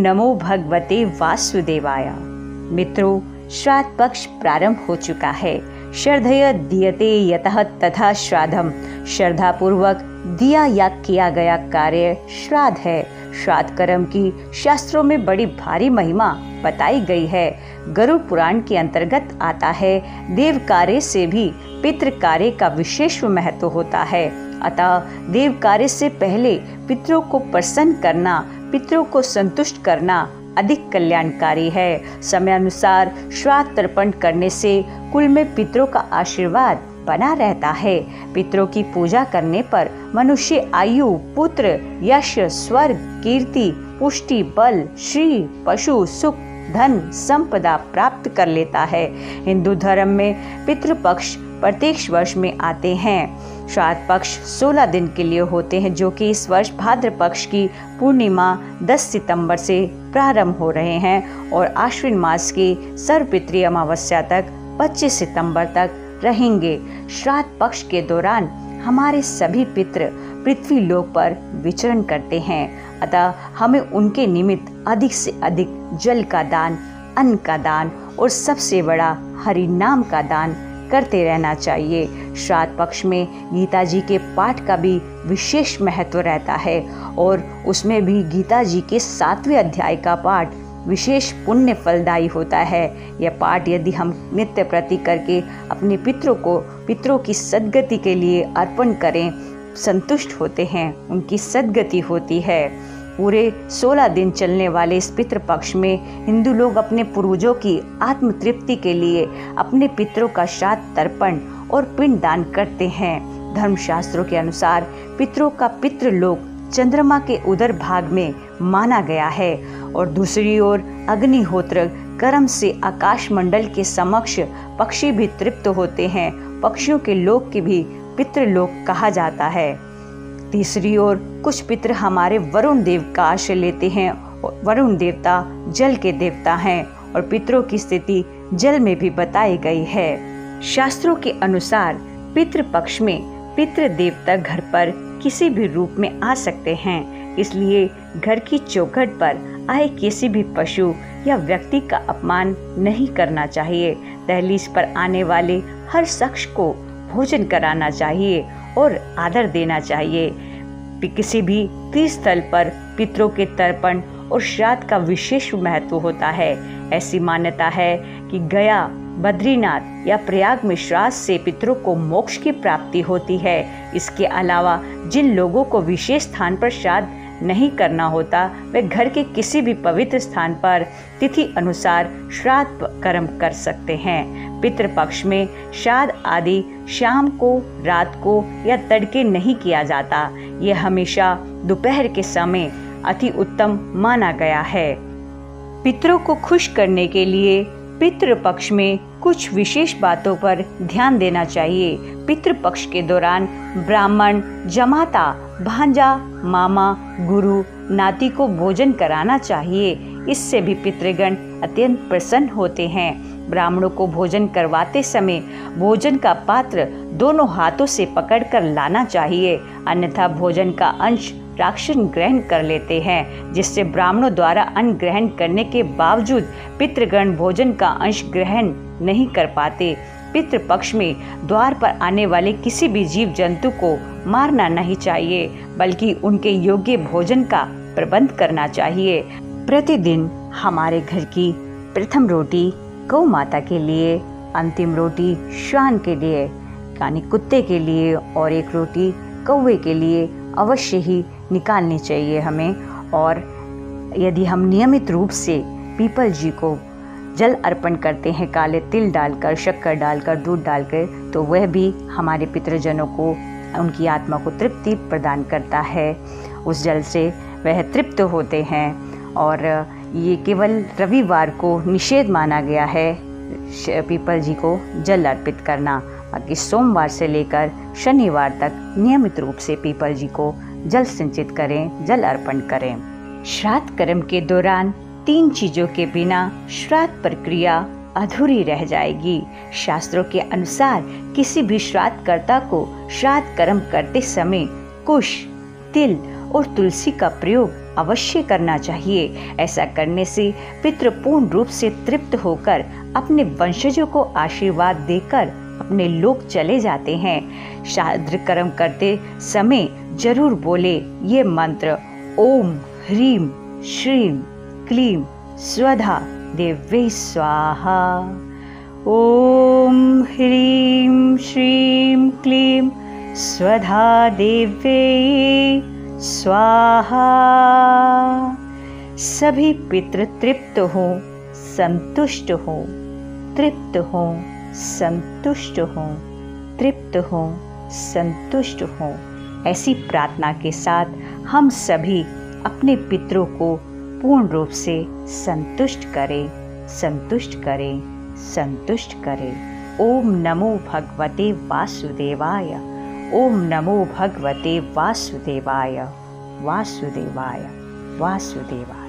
नमो भगवते वासुदेवाय। मित्रों, श्राद्ध पक्ष प्रारंभ हो चुका है। श्रद्धया दीयते यतः तथा श्राद्धम। श्रद्धा पूर्वक दिया या किया गया कार्य श्राद्ध है। श्राद्ध कर्म की शास्त्रों में बड़ी भारी महिमा बताई गई है। गरुड़ पुराण के अंतर्गत आता है। देव कार्य से भी पितृ कार्य का विशेष महत्व होता है। अतः देव कार्य से पहले पितरों को प्रसन्न करना, पितरों को संतुष्ट करना अधिक कल्याणकारी है। समय अनुसार श्राद्ध तर्पण करने से कुल में पितरों का आशीर्वाद बना रहता है। पितरों की पूजा करने पर मनुष्य आयु, पुत्र, यश, स्वर्ग, कीर्ति, पुष्टि, बल, श्री, पशु, सुख, धन, संपदा प्राप्त कर लेता है। हिंदू धर्म में पितृपक्ष प्रत्येक वर्ष में आते हैं। श्राद्ध पक्ष 16 दिन के लिए होते हैं, जो कि इस वर्ष भाद्र पक्ष की पूर्णिमा 10 सितंबर से प्रारंभ हो रहे हैं और आश्विन मास की सर्वपितृ अमावस्या तक 25 सितंबर तक रहेंगे। श्राद्ध पक्ष के दौरान हमारे सभी पितृ पृथ्वी लोक पर विचरण करते हैं। अतः हमें उनके निमित्त अधिक से अधिक जल का दान, अन्न का दान और सबसे बड़ा हरि नाम का दान करते रहना चाहिए। श्राद्ध पक्ष में गीता जी के पाठ का भी विशेष महत्व रहता है और उसमें भी गीता जी के 7वें अध्याय का पाठ विशेष पुण्य फलदायी होता है। यह पाठ यदि हम नित्य प्रति करके अपने पितरों की सद्गति के लिए अर्पण करें, संतुष्ट होते हैं, उनकी सद्गति होती है। पूरे 16 दिन चलने वाले इस पितृपक्ष में हिंदू लोग अपने पूर्वजों की आत्म तृप्ति के लिए अपने पितरों का श्राद्ध तर्पण और पिंड दान करते हैं। धर्मशास्त्रों के अनुसार पितरों का पितृलोक चंद्रमा के उदर भाग में माना गया है और दूसरी ओर अग्निहोत्र कर्म से आकाश मंडल के समक्ष पक्षी भी तृप्त होते हैं। पक्षियों के लोक की भी पितृलोक कहा जाता है। तीसरी ओर कुछ पितृ हमारे वरुण देव का आश्रय लेते हैं। वरुण देवता जल के देवता हैं और पितरों की स्थिति जल में भी बताई गई है। शास्त्रों के अनुसार पितृ पक्ष में पितृ देवता घर पर किसी भी रूप में आ सकते हैं, इसलिए घर की चौखट पर आए किसी भी पशु या व्यक्ति का अपमान नहीं करना चाहिए। दहलीज पर आने वाले हर शख्स को भोजन कराना चाहिए और आदर देना चाहिए। किसी भी तीर्थस्थल पर पितरों के तर्पण और श्राद्ध का विशेष महत्व होता है। ऐसी मान्यता है कि गया, बद्रीनाथ या प्रयाग में श्राद्ध से पितरों को मोक्ष की प्राप्ति होती है। इसके अलावा जिन लोगों को विशेष स्थान पर श्राद्ध नहीं करना होता, वे घर के किसी भी पवित्र स्थान पर तिथि अनुसार श्राद्ध कर्म कर सकते हैं। पितृपक्ष में श्राद्ध आदि शाम को, रात को या तड़के नहीं किया जाता। यह हमेशा दोपहर के समय अति उत्तम माना गया है। पितरों को खुश करने के लिए पितृपक्ष में कुछ विशेष बातों पर ध्यान देना चाहिए। पितृपक्ष के दौरान ब्राह्मण, जमाता, भांजा, मामा, गुरु, नाती को भोजन कराना चाहिए। इससे भी पितृगण अत्यंत प्रसन्न होते हैं। ब्राह्मणों को भोजन करवाते समय भोजन का पात्र दोनों हाथों से पकड़कर लाना चाहिए, अन्यथा भोजन का अंश राक्षस ग्रहण कर लेते हैं, जिससे ब्राह्मणों द्वारा अन्न ग्रहण करने के बावजूद पितृगण भोजन का अंश ग्रहण नहीं कर पाते। पितृपक्ष में द्वार पर आने वाले किसी भी जीव जंतु को मारना नहीं चाहिए, बल्कि उनके योग्य भोजन का प्रबंध करना चाहिए। प्रतिदिन हमारे घर की प्रथम रोटी गौ माता के लिए, अंतिम रोटी श्वान के लिए यानी कुत्ते के लिए और एक रोटी कौवे के लिए अवश्य ही निकालनी चाहिए हमें। और यदि हम नियमित रूप से पीपल जी को जल अर्पण करते हैं, काले तिल डालकर, शक्कर डालकर, दूध डालकर, तो वह भी हमारे पितृजनों को, उनकी आत्मा को तृप्ति प्रदान करता है। उस जल से वह तृप्त होते हैं। और ये केवल रविवार को निषेध माना गया है पीपल जी को जल अर्पित करना। बाकी सोमवार से लेकर शनिवार तक नियमित रूप से पीपल जी को जल सिंचित करें, जल अर्पण करें। श्राद्ध कर्म के दौरान 3 चीजों के बिना श्राद्ध प्रक्रिया अधूरी रह जाएगी। शास्त्रों के अनुसार किसी भी श्राद्धकर्ता को श्राद्ध कर्म करते समय कुश, तिल और तुलसी का प्रयोग अवश्य करना चाहिए। ऐसा करने से पितृ पूर्ण रूप से तृप्त होकर अपने वंशजों को आशीर्वाद देकर अपने लोक चले जाते हैं। श्राद्ध कर्म करते समय जरूर बोले ये मंत्र, ओम ह्रीम श्रीम क्लीम स्वधा देव्यै स्वाहा। ओम ह्रीं श्रीं क्लीं स्वधा देव्यै स्वाहा। सभी पितृ तृप्त हों, संतुष्ट हों, तृप्त हों, संतुष्ट हों, तृप्त हों, संतुष्ट हों। ऐसी प्रार्थना के साथ हम सभी अपने पितरों को पूर्ण रूप से संतुष्ट करें, संतुष्ट करें, संतुष्ट करें। ओम नमो भगवते वासुदेवाय। ओम नमो भगवते वासुदेवाय। वासुदेवाय, वासुदेवाय।